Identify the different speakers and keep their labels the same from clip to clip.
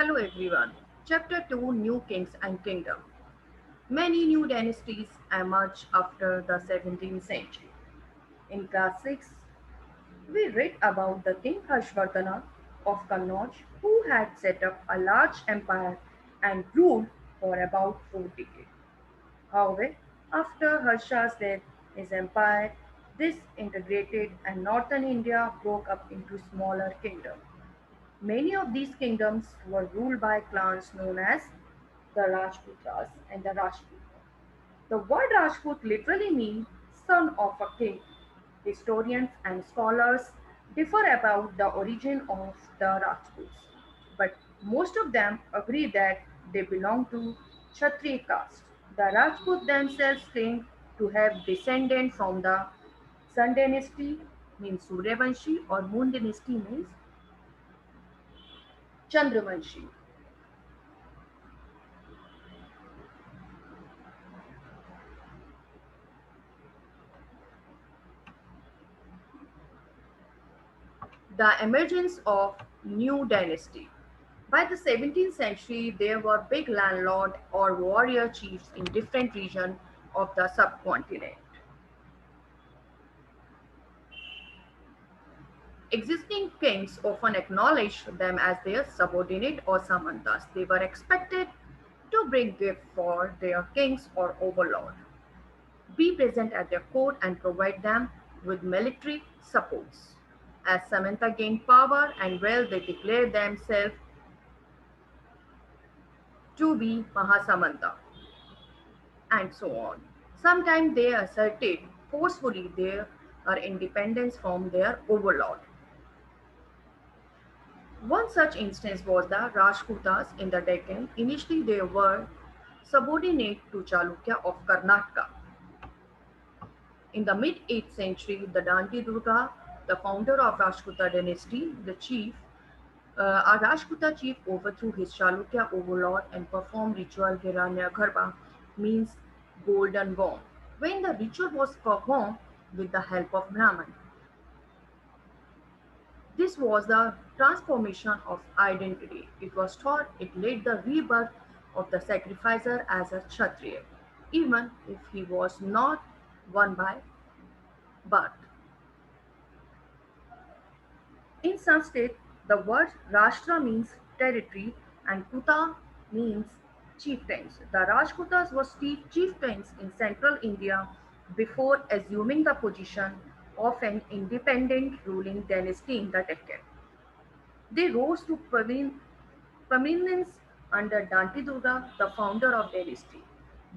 Speaker 1: Hello everyone. Chapter 2, New Kings and Kingdom. Many new dynasties emerged after the 17th century. In class 6, we read about the King Harshvardhana of Kannauj who had set up a large empire and ruled for about 4 decades. However, after Harsha's death, his empire disintegrated and northern India broke up into smaller kingdoms. Many of these kingdoms were ruled by clans known as the Rajputas and the Rajput. The word Rajput literally means son of a king. Historians and scholars differ about the origin of the Rajputs, but most of them agree that they belong to Kshatriya caste. The Rajput themselves claim to have descended from the Sun dynasty means Suryavanshi or Moon dynasty means Chandravanshi. The emergence of new dynasty. By the 17th century, there were big landlord or warrior chiefs in different regions of the subcontinent. Existing kings often acknowledged them as their subordinate or samantas. They were expected to bring gifts for their kings or overlord, be present at their court and provide them with military supports. As Samantha gained power and wealth, they declared themselves to be Mahasamanta, and so on. Sometimes they asserted forcefully their independence from their overlord. One such instance was the Rajputas in the Deccan. Initially, they were subordinate to Chalukya of Karnataka. In the mid 8th century, the Danti Durga, the founder of Rajputa dynasty, the chief, a Rajputa chief overthrew his Chalukya overlord and performed ritual Hiranyagarbha, means golden worm. When the ritual was performed with the help of Brahman, this was the transformation of identity. It was thought it led the rebirth of the sacrificer as a Kshatriya, even if he was not one by birth. In Sanskrit, the word Rashtra means territory and Kuta means chieftains. The Rajputas were chieftains in central India before assuming the position of an independent ruling dynasty in the Deccan. They rose to prominence under Danti Durga, the founder of dynasty,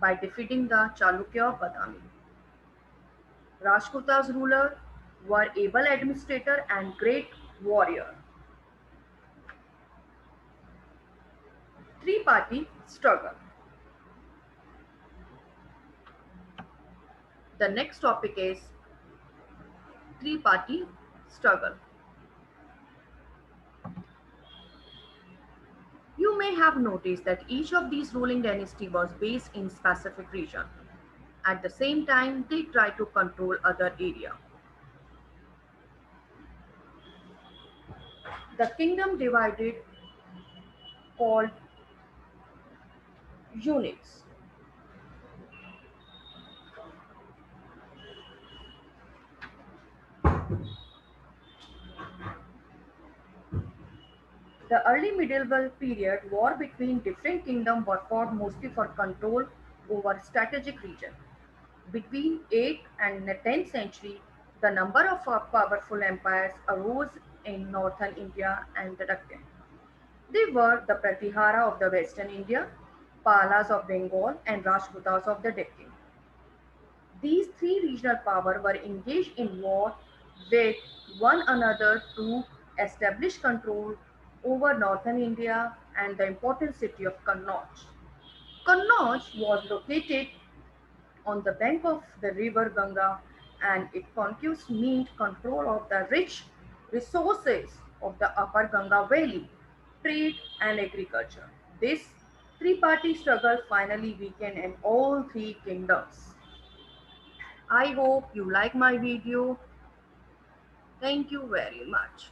Speaker 1: by defeating the Chalukya of Badami. Rajputa's rulers were able administrator and great warrior. Three-party struggle. The next topic is three-party struggle. You may have noticed that each of these ruling dynasty was based in specific region. At the same time, they tried to control other area. The kingdom divided called units. The early medieval period war between different kingdoms were fought mostly for control over strategic region. Between 8th and the 10th century, the number of powerful empires arose in northern India and the Deccan. They were the Pratihara of the western India, Palas of Bengal, and Rajputas of the Deccan. These three regional powers were engaged in war with one another to establish control over northern India and the important city of Kannauj. Kannauj was located on the bank of the river Ganga, and its conquest meant control of the rich resources of the upper Ganga valley, trade, and agriculture. This three-party struggle finally weakened in all three kingdoms. I hope you like my video. Thank you very much.